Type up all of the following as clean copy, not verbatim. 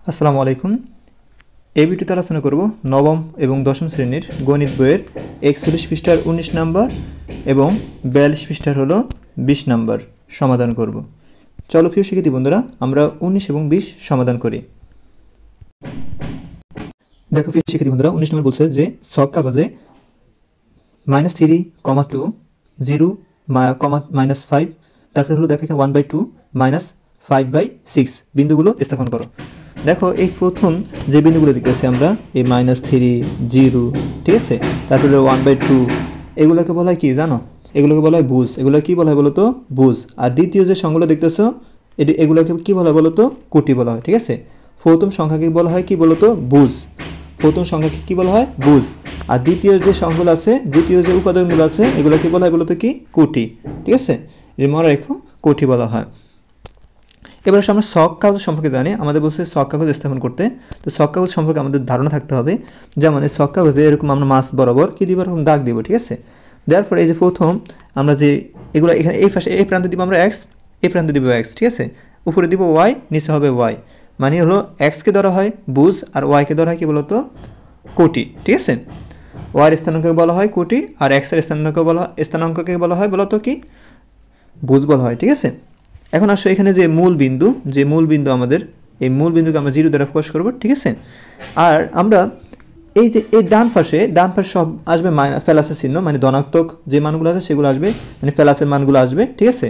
আসসালামু আলাইকুম। এই ভিডিওতে আলোচনা করব নবম এবং দশম শ্রেণীর গণিত বইয়ের 41 পৃষ্ঠার 19 নম্বর এবং 42 পৃষ্ঠার হলো 20 নম্বর সমাধান করব। চলো প্রিয় শিক্ষার্থী বন্ধুরা, আমরা 19 এবং 20 সমাধান করি। দেখো প্রিয় শিক্ষার্থী বন্ধুরা, 19 নম্বর বলছে যে ছক কাগজে -3, 2 0, -5, তারপরে হলো দেখো এখানে 1/2 -5/6 বিন্দুগুলো স্থাপন করো। দেখো এই প্রথম যে বিন্দুগুলো দেখতেছি আমরা এই -3 0, ঠিক আছে, তারপরে 1/2, এগুলোকে বলা হয় কি জানো? এগুলোকে বলা হয় ভুজ। এগুলো কি বলা হয় বলো তো? ভুজ। আর দ্বিতীয় যে সংখ্যাগুলো দেখতেছো এগুলোকে কি বলা হয় বলো তো? কোটি বলা হয়, ঠিক আছে। প্রথম সংখ্যাকে বলা হয় কি বলো তো? ভুজ। প্রথম সংখ্যাকে কি বলা হয়? ভুজ। আর দ্বিতীয় যে সংখ্যাগুলো আছে, দ্বিতীয় যে উপাদানগুলো আছে, এগুলোকে বলা হয় বলো তো কি? কোটি, ঠিক আছে। এর মনে রেখো কোটি বলা হয়। এবার আমরা ছক কাগজ সম্পর্কে জানি। আমাদের বলছে ছক কাগজ স্থাপন করতে। তো ছক কাগজ সম্পর্কে আমাদের ধারণা থাকতে হবে। যেমন এই ছক কাগজে এরকম আমরা মাছ বরাবর কি দিব? এরকম দাগ দিব, ঠিক আছে। দেওয়ার পরে এই যে প্রথম আমরা যে এগুলো এখানে এই পাশে এই প্রান্তে দিব আমরা এক্স, এই প্রান্তে দিব এক্স, ঠিক আছে। উপরে দিব ওয়াই, নিচে হবে ওয়াই। মানে হলো এক্সকে ধরা হয় ভুজ আর ওয়াইকে ধরা হয় কি বলতো? কোটি, ঠিক আছে। ওয়াইয়ের স্থানাঙ্ককে বলা হয় কোটি আর এক্সের স্থানাঙ্ককে বলা হয় বলতো কি? ভুজ বলা হয়, ঠিক আছে। এখন আসো এখানে যে মূল বিন্দু আমাদের, এই মূল বিন্দুকে আমরা 0 দ্বারা প্রকাশ করব, ঠিক আছে। আর আমরা এই যে এই ডান পাশে সব আসবে ফেলাসের চিহ্ন, মানে ধনাত্মক যে মানগুলো আছে সেগুলো আসবে, মানে ফেলাসের মানগুলো আসবে, ঠিক আছে।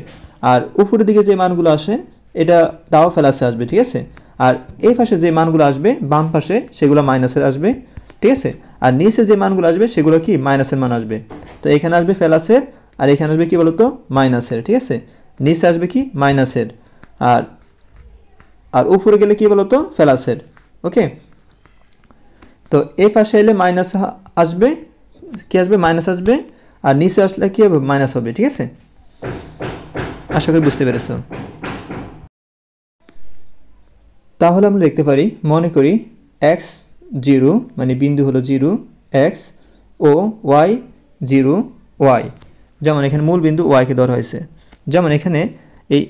আর উপরের দিকে যে মানগুলো আসে এটা তাও ফেলাসে আসবে, ঠিক আছে। আর এই পাশে যে মানগুলো আসবে বাম পাশে সেগুলো মাইনাসের আসবে, ঠিক আছে। আর নিচে যে মানগুলো আসবে সেগুলো কি? মাইনাসের মান আসবে। তো এখানে আসবে ফেলাসের আর এখানে আসবে কি বলতো? মাইনাসের, ঠিক আছে। নিচে আসবে কি? মাইনাসের। আর আর উপরে গেলে কি বলতো? ফেলাসের। ওকে, তো এই পাশে এলে মাইনাস আসবে, কি আসবে? মাইনাস আসবে। আর নিচে আসলে কি হবে? মাইনাস হবে, ঠিক আছে। আশা করি বুঝতে পেরেছো। তাহলে আমরা লিখতে পারি, মনে করি x 0 মানে বিন্দু হলো 0 x ও y 0 y। যেমন এখানে মূল বিন্দু y কে ধরা হয়েছে। যেমন এখানে এই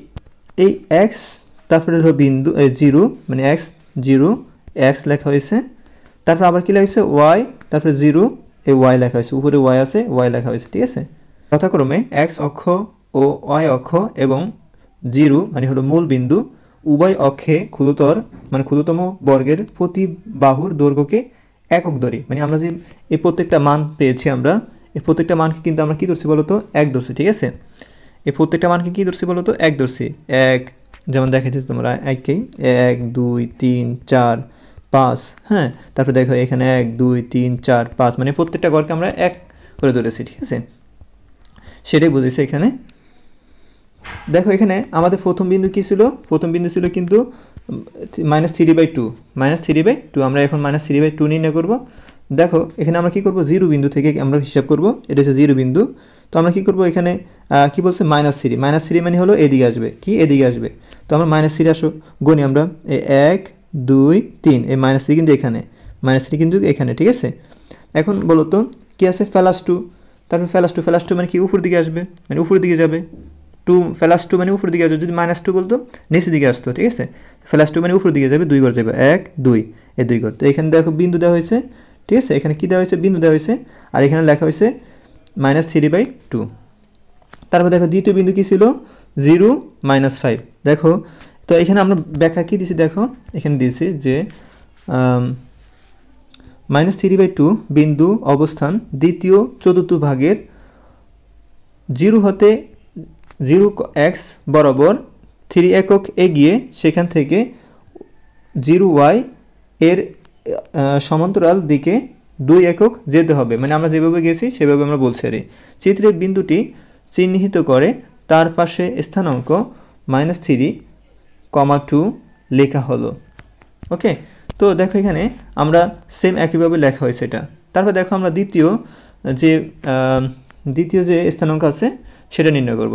এই x তারপরে হলো বিন্দু 0 মানে x 0 x লেখা হয়েছে। তারপর আবার কি লেখা হয়েছে? y, তারপরে 0 এই y লেখা হয়েছে। উপরে y আছে, y লেখা হয়েছে, ঠিক আছে। যথাক্রমে x অক্ষ ও y অক্ষ এবং 0 মানে হলো মূল বিন্দু উভয় অক্ষে ক্ষুদ্রতর মানে ক্ষুদ্রতম বর্গের প্রতি বাহুর দৈর্ঘ্যকে একক ধরি। মানে আমরা যে এই প্রত্যেকটা মান পেয়েছি, আমরা এই প্রত্যেকটা মানকে কিন্তু আমরা কি ধরছি বলতো? এক ধরছি, ঠিক আছে। এই প্রত্যেকটা মানকে কি ধরছি বলতো? এক ধরছি। এক, যেমন দেখাইতেছি তোমরা এককেই 1 2 3 4 5, হ্যাঁ। তারপরে দেখো এখানে 1 2 3 4 5 মানে প্রত্যেকটা ঘরকে আমরা এক করে ধরেছি, ঠিক আছে। সেটাই বুঝেছি এখানে। দেখো এখানে আমাদের প্রথম বিন্দু কি ছিল? প্রথম বিন্দু ছিল কিন্তু -3/2, -3/2। আমরা এখন -3/2 নির্ণয় করব। দেখো এখানে আমরা কি করব? 0 বিন্দু থেকে আমরা হিসাব করব। এটা হচ্ছে 0 বিন্দু। তো আমরা কি করব? এখানে কি বলছে? -3 মানে হলো এদিকে আসবে, কি এদিকে আসবে। তো আমরা -3 আসো গণি আমরা 1 2 3, এই -3 কিন্তু এখানে, -3 কিন্তু এখানে, ঠিক আছে। এখন বলো তো কি আছে? +2। তারপর +2 মানে কি? উপর দিকে আসবে, মানে উপর দিকে যাবে। 2 +2 মানে উপর দিকে আসবে। যদি -2 বলতো নিচের দিকে আসতো, ঠিক আছে। +2 মানে উপর দিকে যাবে, 2 ঘর যাবে, 1 2, এই 2 ঘর। তো এখানে দেখো বিন্দু দেওয়া হয়েছে, ঠিক আছে। এখানে কি দেওয়া হয়েছে? বিন্দু দেওয়া হয়েছে। আর এখানে লেখা হয়েছে -3/2। তারপর দেখো দ্বিতীয় বিন্দু কি ছিল? 0 -5। দেখো তো এখানে আমরা ব্যাখ্যা কি দিছি? দেখো এখানে দিয়েছি যে -3/2 বিন্দু অবস্থান দ্বিতীয় চতুর্থ ভাগের 0 হতে 0x বরাবর 3 একক এগিয়ে সেখান থেকে 0y এর সমান্তরাল দিকে 2 একক যেতে হবে। মানে আমরা যেভাবে গেছি সেভাবে আমরা বলছি। আর চিত্রের বিন্দুটি চিহ্নিত করে তার পাশে স্থানাঙ্ক -3,2 লেখা হলো। ওকে, তো দেখো এখানে আমরা সেম একইভাবে লেখা হয়েছে এটা। তারপর দেখো আমরা দ্বিতীয় যে স্থানাঙ্ক আছে সেটা নির্ণয় করব।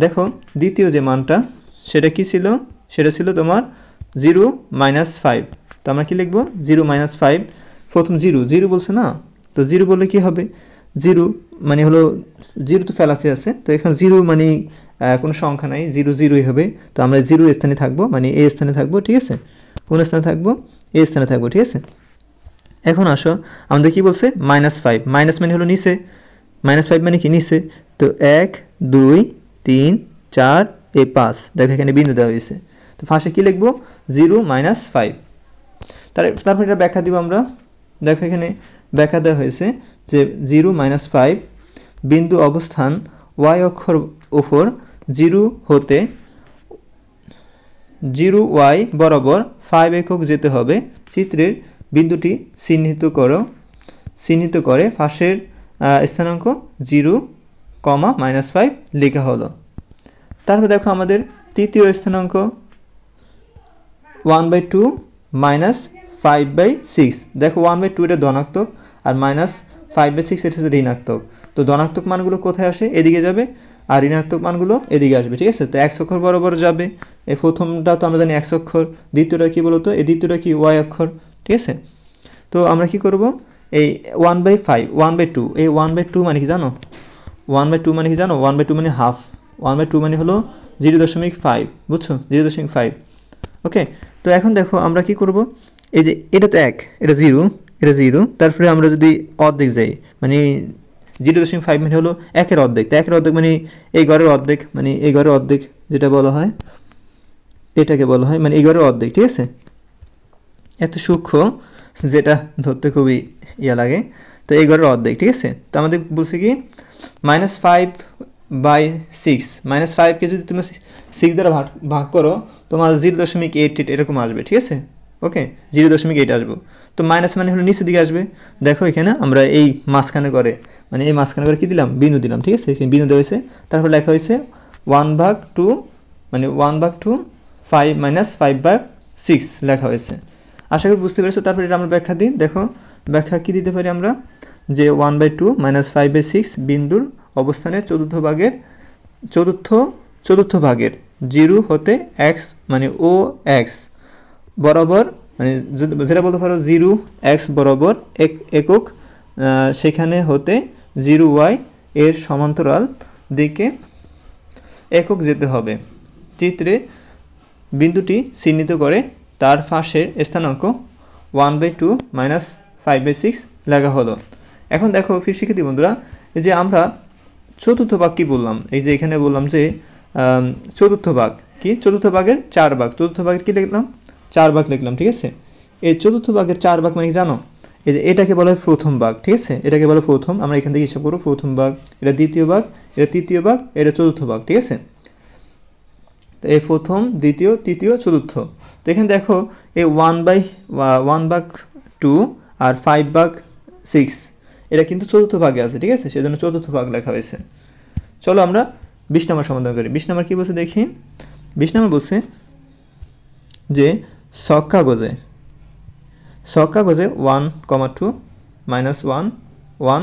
দেখো দ্বিতীয় যে মানটা সেটা কি ছিল? সেটা ছিল তোমার 0 -5। তো আমরা কি লিখব? 0 -5। প্রথম 0 বলছে না, তো 0 বললে কি হবে? 0 মানে হলো 0 তো ফেলাসে আছে, তো এখানে 0 মানে কোনো সংখ্যা নাই, 0 0ই হবে। তো আমরা 0 স্থানে থাকবো, মানে এই স্থানে থাকবো, ঠিক আছে। কোন স্থানে থাকবো? এই স্থানে থাকবো, ঠিক আছে। এখন আসো আমাদের কি বলছে -5, মাইনাস মানে হলো নিচে, -5 মানে কি নিচে। তো 1 2 3 4 5, দেখো এখানে বিন্দু দেওয়া হয়েছে। তো ফার্স্টে কি লিখবো? 0 -5। তারপর এটা ব্যাখ্যা দিব আমরা। দেখো এখানে ব্যাখ্যা দেওয়া হয়েছে যে 0 -5 বিন্দু অবস্থান y অক্ষর উপর 0 হতে 0y বরাবর 5 একক যেতে হবে। চিত্রের বিন্দুটি চিহ্নিত করে ফাঁসের স্থানাঙ্ক 0, -5 লেখা হলো। তারপর দেখো আমাদের তৃতীয় স্থানাঙ্ক 1/2 -5/6। দেখো 1/2 এটা ধনাত্মক আর -5/6 এটা হচ্ছে ঋণাত্মক। তো ধনাত্মক মানগুলো কোথায় আসে? এদিকে যাবে, আর ঋণাত্মক মানগুলো এদিকে আসবে, ঠিক আছে। তো x অক্ষর বরাবর যাবে। এই প্রথমটা তো আমরা জানি x অক্ষর, দ্বিতীয়টা কি বলতো? এই দ্বিতীয়টা কি y অক্ষর, ঠিক আছে। তো আমরা কি করব? এই 1/5 1/2, এই 1/2 মানে কি জানো? 1/2 মানে কি জানো? 1/2 মানে হাফ। 1/2 মানে হলো 0.5, বুঝছো? 0.5। ওকে, তো এখন দেখো আমরা কি করব? এই যে এটা তো 1, এটা 0, এটা 0। তারপরে আমরা যদি অর্ধেক যাই, মানে 0.5 মানে হলো 1-এর অর্ধেক। তো 1-এর অর্ধেক মানে এই ঘরের অর্ধেক, মানে এই ঘরের অর্ধেক যেটা বলা হয়, এটাকে বলা হয় মানে এই ঘরের অর্ধেক, ঠিক আছে। এত সূক্ষ্ম যেটা ধরতে খুবই ইয়া লাগে। তো এই ঘরের অর্ধেক, ঠিক আছে। তো আমাদের বলছে কি -5/6, -5কে যদি তুমি 6 দ্বারা ভাগ করো, তোমার 0.8 এরকম আসবে, ঠিক আছে। ওকে, 0.8 আসবো। তো মাইনাস মানে হলো নিচের দিকে আসবে। দেখো এখানে আমরা এই মাঝখানে করে, মানে এই মাঝখানে করে কি দিলাম? বিন্দু দিলাম, ঠিক আছে। এখানে বিন্দু দেওয়া হয়েছে। তারপর লেখা হয়েছে 1/2, মানে 1/2 5 -5/6 লেখা হয়েছে। আশা করি বুঝতে পেরেছো। তারপর এটা আমরা ব্যাখ্যা দিই। দেখো ব্যাখ্যা কি দিতে পারি আমরা? যে 1/2 -5/6 বিন্দুর অবস্থানে চতুর্থ ভাগের 0 হতে x, মানে ও x বরাবর, মানে যেটা বলতে পারো 0x বরাবর একক, সেখানে হতে 0y এর সমান্তরাল দিকে একক যেতে হবে। চিত্রে বিন্দুটি চিহ্নিত করে তার ফাঁসের স্থানাঙ্ক 1/2 -5/6 লেখা হলো। এখন দেখো ফির শিক্ষার্থী বন্ধুরা, এই যে আমরা চতুর্থ ভাগ কি বললাম? এই যে এখানে বললাম যে চতুর্থ ভাগ কি? চতুর্থ ভাগের 4 ভাগ। চতুর্থ ভাগের কি লিখলাম? 4 ভাগ লিখলাম, ঠিক আছে। এই চতুর্থ ভাগের 4 ভাগ মানে কি জানো? এই যে এটাকে বলা হয় প্রথম ভাগ, ঠিক আছে। এটাকে বলা প্রথম। আমরা এখান থেকে হিসাব করব প্রথম ভাগ, এটা দ্বিতীয় ভাগ, এটা তৃতীয় ভাগ, এটা চতুর্থ ভাগ, ঠিক আছে। তো এই প্রথম, দ্বিতীয়, তৃতীয়, চতুর্থ। তো এখানে দেখো এই 1/2 আর 5/6 এটা কিন্তু চতুর্থ ভাগে আছে, ঠিক আছে। সেজন্য চতুর্থ ভাগ লেখা হয়েছে। চলো আমরা 20 নম্বর সমাধান করি। 20 নম্বর কী বলছে দেখি। 20 নম্বর বলছে যে ছক কাগজে 1,2 -1 1,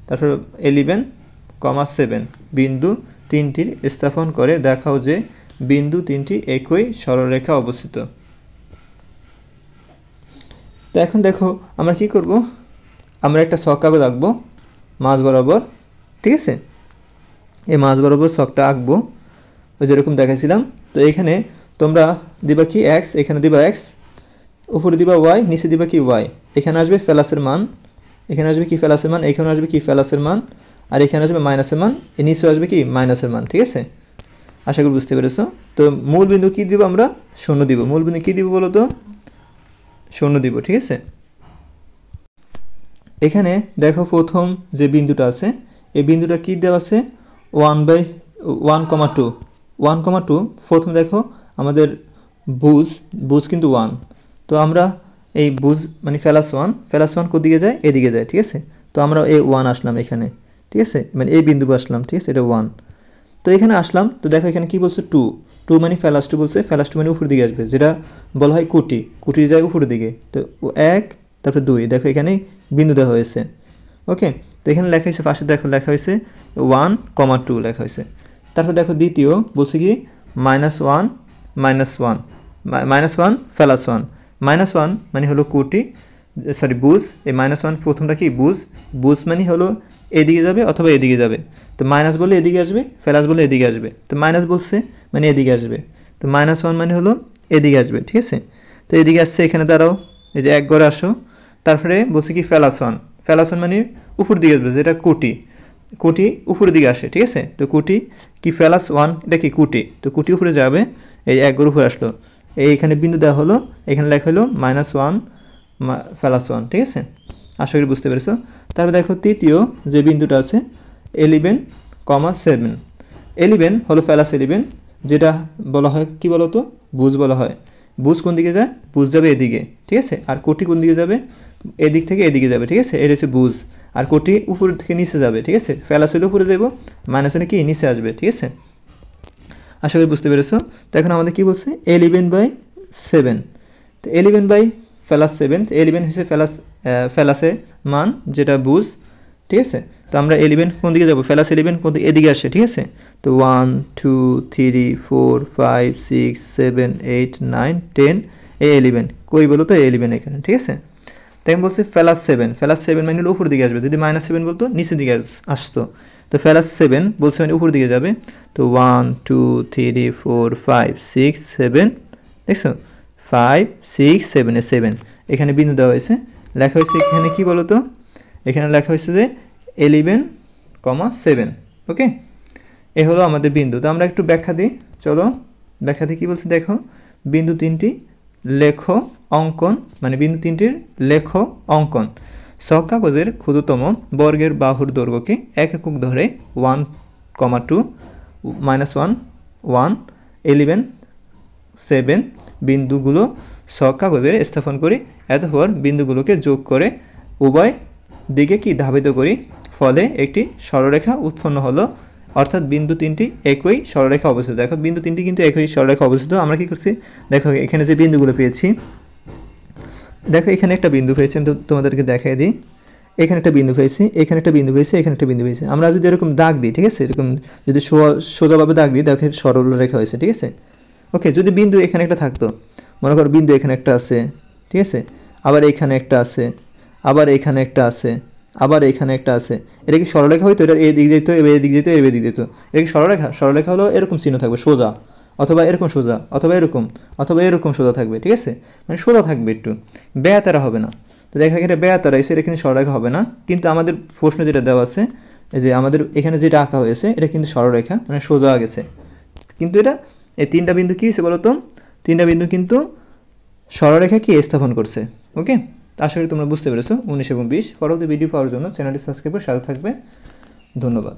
তারপর 11,7 বিন্দু তিনটির স্থাপন করে দেখাও যে বিন্দু তিনটি একই সরলরেখা অবস্থিত। তো এখন দেখো আমরা কি করব? আমরা একটা ছক কাগজ আঁকবো মাঝ বরাবর, ঠিক আছে। এই মাঝ বরাবর ছকটা আঁকবো ওই যেরকম দেখাইছিলাম। তো এখানে তোমরা দিবা কি x, এখানে দিবা x, উপরে দিবা y, নিচে দিবা কি y। এখানে আসবে প্লাসের মান, এখানে আসবে কি প্লাসের মান, এখানে আসবে কি প্লাসের মান, আর এখানে আসবে মাইনাসের মান, এর নিচে আসবে কি মাইনাসের মান, ঠিক আছে। আশা করি বুঝতে পেরেছো। তো মূল বিন্দু কি দিব? আমরা 0 দিব। মূল বিন্দু কি দিব বলো তো? 0 দিব, ঠিক আছে। এখানে দেখো প্রথম যে বিন্দুটা আছে, এই বিন্দুটা কি দেওয়া আছে? 1/1,2 1,2। প্রথম দেখো আমাদের বুঝ কিন্তু 1। তো আমরা এই বুঝ মানে প্লাস 1 কোদিকে যায়? এদিকে যায়, ঠিক আছে। তো আমরা এই 1 আসলাম এখানে, ঠিক আছে। মানে এই বিন্দুকে আসলাম, ঠিক আছে। এটা 1। তো এখানে আসলাম। তো দেখো এখানে কি বলছে? 2 মানে প্লাস 2 বলছে। প্লাস 2 মানে উপর দিকে আসবে, যেটা বলা হয় কুটি যায় উপরের দিকে। তো 1, তারপর 2, দেখো এখানে বিন্দু দেওয়া হয়েছে। ওকে, তো এখানে লেখা হয়েছে ফার্স্টে দেখো লেখা হয়েছে 1,2 লেখা হয়েছে। তারপর দেখো দ্বিতীয় বলছে কি -1 -1 -1 প্লাস 1। -1 মানে হলো বুঝ। এই -1 প্রথমটা কি বুঝ মানে হলো এদিকে যাবে অথবা এদিকে যাবে। তো মাইনাস বলে এদিকে আসবে, প্লাস বলে এদিকে আসবে। তো মাইনাস বলছে মানে এদিকে আসবে। তো -1 মানে হলো এদিকে আসবে, ঠিক আছে। তো এদিকে আসছে, এখানে দাঁড়াও, এই যে এক ঘরে আসো, তারপরে বলছে কি ফেলাসন, ফেলাসন মানে উপর দিকে আসবে, যেটা কোটি, কোটি উপরের দিকে আসে, ঠিক আছে। তো কোটি কি ফেলাস ওয়ান, এটা কি কোটি, তো কোটি উপরে যাবে, এই এক ঘর উপরে আসলো, এইখানে বিন্দু দেওয়া হলো, এখানে লেখা হলো -1 ফেলাস ওয়ান, ঠিক আছে। আশা করি বুঝতে পেরেছো। তারপরে দেখো তৃতীয় যে বিন্দুটা আছে 11,7, 11 হলো ফেলাস 11, যেটা বলা হয় কি বলতো, বুঝ বলা হয়। বুঝ কোন দিকে যায়, বুঝ যাবে এদিকে, ঠিক আছে। আর কোটি কোন দিকে যাবে, এদিক থেকে এদিকে যাবে, ঠিক আছে। এটা হচ্ছে বুঝ। আর কোটি উপর থেকে নিচে যাবে, ঠিক আছে। ফেলাস হলে উপরে যাবো, মাইনাস হলে কি নিচে আসবে, ঠিক আছে। আশা করি বুঝতে পেরেছো। তো এখন আমাদের কি বলছে 11/7, তো 11 ফেলাস 7, তো 11 হচ্ছে ফেলাসে মান, যেটা বুঝ, ঠিক আছে। তো আমরা 11 কোন দিকে যাবো, ফেলাস 11 কোন দিকে, এদিকে আসে, ঠিক আছে। তো 1 2 3 4 5 6 7 8 9 10, এই 11 কই বলো তো, 11 এখানে, ঠিক আছে। তাই আমি বলছি ফেলাস 7, ফেলাস 7 মানে হলো উপর দিকে আসবে, যদি -7 বলতো নিচের দিকে আসতো। তো ফেলাস 7 বলছে মানে উপর দিকে যাবে। তো 1 2 3 4 5 6 7, দেখছো 5 6 7 এ 7, এখানে বিন্দু দেওয়া হয়েছে, লেখা হয়েছে এখানে কি বলতো, এখানে লেখা হয়েছে যে 11,7, ওকে। এ হলো আমাদের বিন্দু। তো আমরা একটু ব্যাখ্যা দিই, চলো ব্যাখ্যা দিই। কী বলছে দেখো, বিন্দু তিনটি লেখো অঙ্কন, মানে বিন্দু তিনটির লেখো অঙ্কন। ছক কাগজের ক্ষুদ্রতম বর্গের বাহুর দৈর্ঘ্যকে এক একক ধরে 1,2 -1 1 11 7 বিন্দুগুলো ছক কাগজের স্থাপন করি, এতপর বিন্দুগুলোকে যোগ করে উভয় দিকে কি ধাবিত করি, ফলে একটি সরলরেখা উৎপন্ন হলো। অর্থাৎ বিন্দু তিনটি একই সরলরেখা অবস্থিত। দেখো বিন্দু তিনটি কিন্তু একই সরলরেখা অবস্থিত। আমরা কি করছি দেখো, এখানে যে বিন্দুগুলো পেয়েছি, দেখো এখানে একটা বিন্দু পেয়েছি, আমি তোমাদেরকে দেখাই দিই। এখানে একটা বিন্দু পেয়েছি, এখানে একটা বিন্দু পেয়েছি, এখানে একটা বিন্দু পেয়েছি। আমরা যদি এরকম দাগ দিই, ঠিক আছে, এরকম যদি সোজাভাবে দাগ দিই, দেখো সরলরেখা হয়েছে, ঠিক আছে। ওকে, যদি বিন্দু এখানে একটা থাকতো, মনে করো বিন্দু এখানে একটা আছে, ঠিক আছে, আবার এখানে একটা আছে, আবার এখানে একটা আছে, আবার এখানে একটা আছে, এটা কি সরলরেখা হইতো? এটা এই দিক যেত, এবার এই দিক যেত, এবার দিক যেত, এটা কি সরলরেখা? সরলরেখা হলো এরকম চিহ্ন থাকবে সোজা, অথবা এরকম সোজা, অথবা এরকম, অথবা এরকম সোজা থাকবে, ঠিক আছে, মানে সোজা থাকবে, একটু বেয়াতারা হবে না। তো দেখা এটা বেয়াতারা এসে, এটা কিন্তু সরলরেখা হবে না। কিন্তু আমাদের প্রশ্ন যেটা দেওয়া আছে, এই যে আমাদের এখানে যেটা আঁকা হয়েছে, এটা কিন্তু সরলরেখা, মানে সোজা গেছে। কিন্তু এটা এই তিনটা বিন্দু কী হয়েছে বলো তো, তিনটা বিন্দু কিন্তু সরলরেখা কি স্থাপন করছে। ওকে, আশা করি তোমরা বুঝতে পেরেছো। 19 এবং 20 পরবর্তী ভিডিও পাওয়ার জন্য চ্যানেলটি সাবস্ক্রাইব করে সাথে থাকবে। ধন্যবাদ।